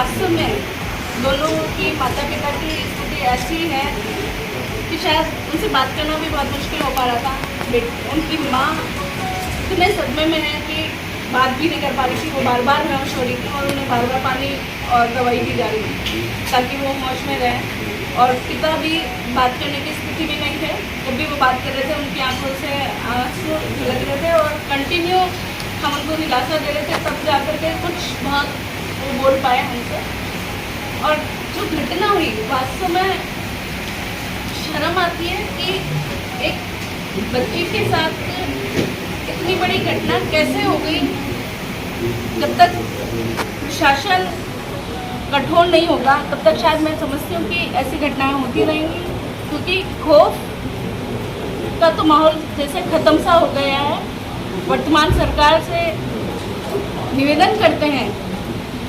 वास्तव में दोनों की माता पिता की स्थिति ऐसी है कि शायद उनसे बात करना भी बहुत मुश्किल हो पा रहा था। उनकी माँ इतने सदमे में है कि बात भी नहीं कर पा रही थी। वो बार बार बेहोश हो रही थी और उन्हें बार बार पानी और दवाई दी जा रही थी ताकि वो होश में रहें। और पिता भी बात करने की स्थिति में नहीं थे। जब भी वो बात कर रहे थे उनकी आंखों से आंसू झलक रहे थे और कंटिन्यू हम उनको दिलासा दे रहे थे, तब जाकर के कुछ बहुत वो बोल पाए हमसे। और जो घटना हुई वास्तव में शर्म आती है कि एक बच्ची के साथ इतनी बड़ी घटना कैसे हो गई। जब तक प्रशासन कठोर नहीं होगा तब तक शायद मैं समझती हूँ कि ऐसी घटनाएं होती रहेंगी, क्योंकि खौफ का तो माहौल जैसे ख़त्म सा हो गया है। वर्तमान सरकार से निवेदन करते हैं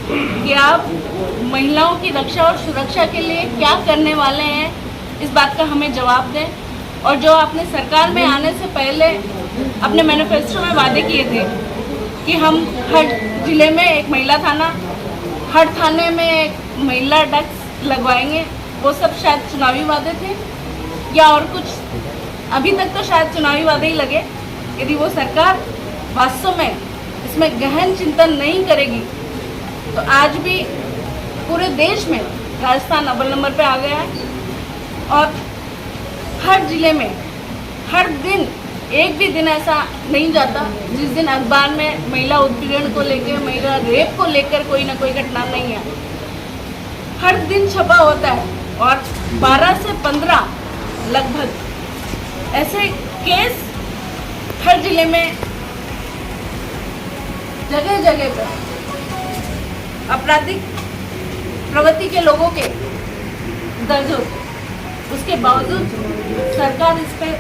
कि आप महिलाओं की रक्षा और सुरक्षा के लिए क्या करने वाले हैं, इस बात का हमें जवाब दें। और जो आपने सरकार में आने से पहले अपने मैनिफेस्टो में वादे किए थे कि हम हर जिले में एक महिला थाना, हर थाने में एक महिला डेस्क लगवाएंगे, वो सब शायद चुनावी वादे थे या और कुछ। अभी तक तो शायद चुनावी वादे ही लगे। यदि वो सरकार वास्तव में इसमें गहन चिंतन नहीं करेगी तो आज भी पूरे देश में राजस्थान अव्वल नंबर पे आ गया है। और हर जिले में हर दिन एक भी दिन ऐसा नहीं जाता जिस दिन अखबार में महिला उत्पीड़न को लेकर, महिला रेप को लेकर कोई ना कोई घटना नहीं है। हर दिन छपा होता है और 12 से 15 लगभग ऐसे केस हर जिले में जगह जगह पर आपराधिक प्रवृत्ति के लोगों के दर्ज होते। उसके बावजूद सरकार इस पर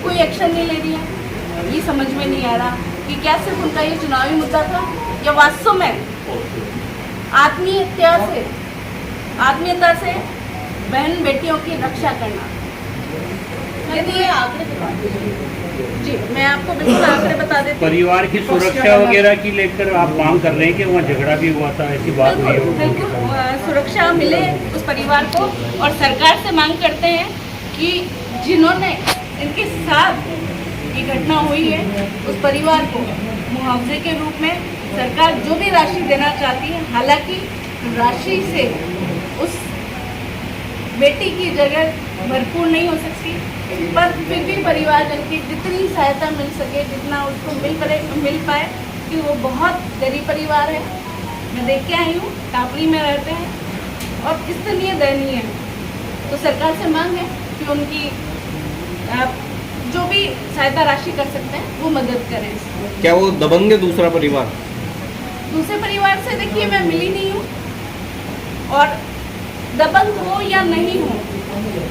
कोई एक्शन नहीं ले रही है। ये समझ में नहीं आ रहा कि क्या सिर्फ उनका ये चुनावी मुद्दा था या वास्तव में आत्मीयता से बहन बेटियों की रक्षा करना। यदि जी मैं आपको बिल्कुल आंकड़े बता देती हूँ। परिवार की सुरक्षा वगैरह की लेकर आप मांग कर रहे हैं कि वहाँ झगड़ा भी हुआ था, ऐसी बात हुई हो? बिल्कुल सुरक्षा मिले उस परिवार को। और सरकार से मांग करते हैं कि जिन्होंने इनके साथ ये घटना हुई है उस परिवार को मुआवजे के रूप में सरकार जो भी राशि देना चाहती है, हालांकि राशि से उस बेटी की जगह भरपूर नहीं हो सकती, पर फिर भी परिवारजन की जितनी सहायता मिल सके, जितना उसको मिल पाए, कि वो बहुत गरीब परिवार है। मैं देख के आई हूँ, टापड़ी में रहते हैं और इसलिए दयनीय है। तो सरकार से मांग है कि उनकी आप जो भी सहायता राशि कर सकते हैं वो मदद करें। क्या वो दबंग है दूसरा परिवार? दूसरे परिवार से देखिए मैं मिली नहीं हूँ, और दबंग हो या नहीं हो,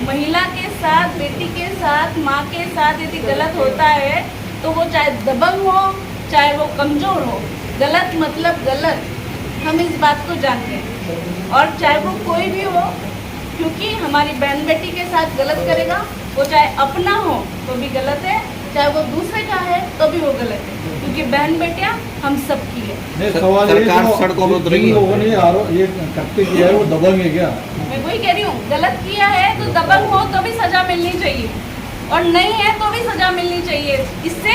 महिला के साथ, बेटी के साथ, माँ के साथ यदि गलत होता है तो वो चाहे दबंग हो चाहे वो कमज़ोर हो, गलत मतलब गलत, हम इस बात को जानते हैं। और चाहे वो कोई भी हो, क्योंकि हमारी बहन बेटी के साथ गलत करेगा, वो चाहे अपना हो तो भी गलत है, चाहे वो दूसरे का है तो भी वो गलत है, क्योंकि बहन बेटियां हम सब की है। सरकार सड़कों में उतरेगी। लोगों ने ये करते किया है वो दबंग है क्या? मैं वही कह रही हूँ, गलत किया है तो दबंग हो तो भी सजा मिलनी चाहिए, और नहीं है तो भी सजा मिलनी चाहिए। इससे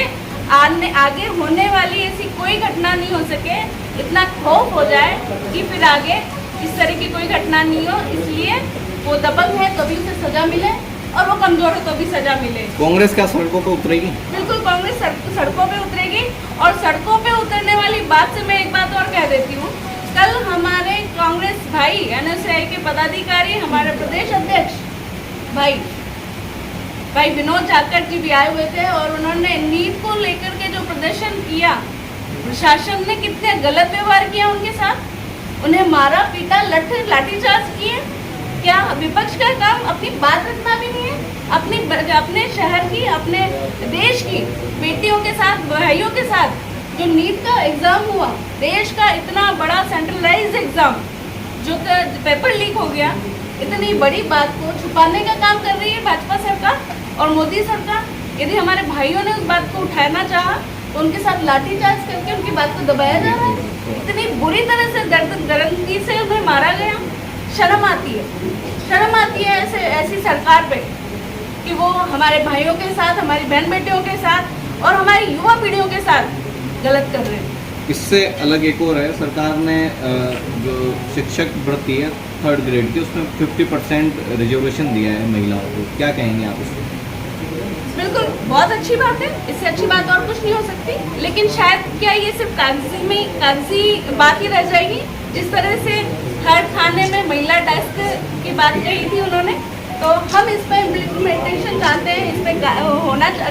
आगे होने वाली ऐसी कोई घटना नहीं हो सके, इतना खौफ हो जाए कि फिर आगे इस तरह की कोई घटना नहीं हो। इसलिए वो दबंग है तो भी उसे सजा मिले और वो कमजोर है तो भी सजा मिले। कांग्रेस क्या सड़कों पर उतरेगी? बिल्कुल कांग्रेस सड़कों पे उतरेगी। और सड़कों पे उतरने वाली बात से मैं एक बात और कह देती हूँ, कल हमारे कांग्रेस भाई एनएसयूआई के पदाधिकारी, हमारे प्रदेश अध्यक्ष भाई विनोद जाखड़ जी भी आए हुए थे, और उन्होंने नीट को लेकर के जो प्रदर्शन किया, प्रशासन ने कितने गलत व्यवहार किया उनके साथ, उन्हें मारा पीटा, लाठीचार्ज किए। क्या विपक्ष का काम अपनी बात रखना भी नहीं है? अपने शहर की, अपने देश की बेटियों के साथ, भाइयों के साथ जो नीट का एग्जाम हुआ, देश का इतना बड़ा सेंट्रलाइज्ड एग्जाम जो पेपर लीक हो गया, इतनी बड़ी बात को छुपाने का काम कर रही है भाजपा सरकार और मोदी सरकार। यदि हमारे भाइयों ने उस बात को उठाना चाहा उनके साथ लाठीचार्ज करके उनकी बात को दबाया जा रहा है। इतनी बुरी तरह से दर्दगी से उन्हें मारा गया। शर्म आती है ऐसी सरकार पे कि वो हमारे भाइयों के साथ, हमारी बहन बेटियों के साथ और हमारी युवा पीढ़ियों के साथ गलत कर रहे हैं। इससे अलग एक और है, सरकार ने जो शिक्षक भर्ती है 3rd ग्रेड की, उसमें 50% रिजर्वेशन दिया है महिलाओं को। क्या कहेंगे आप इसको? बिल्कुल, बहुत अच्छी बात है। इससे अच्छी बात और कुछ नहीं हो सकती। लेकिन शायद क्या ये सिर्फ कागजी बात ही रह जाएगी? जिस तरह से हर थाने में महिला डेस्क की बात कही थी उन्होंने, तो हम इस पर इम्प्लीमेंटेशन चाहते हैं, इस पर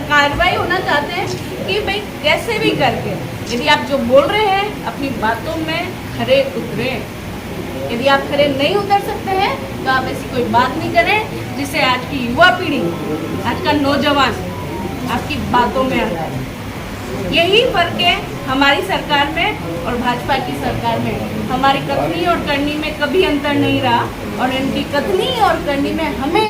कार्रवाई होना चाहते हैं कि भाई कैसे भी करके यदि आप जो बोल रहे हैं अपनी बातों में खरे उतरें। यदि आप खरे नहीं उतर सकते हैं तो आप ऐसी कोई बात नहीं करें जिससे आज की युवा पीढ़ी, आज का नौजवान आपकी बातों में आता है। यही फर्क है हमारी सरकार में और भाजपा की सरकार में। हमारी कथनी और करनी में कभी अंतर नहीं रहा और इनकी कथनी और करनी में हमें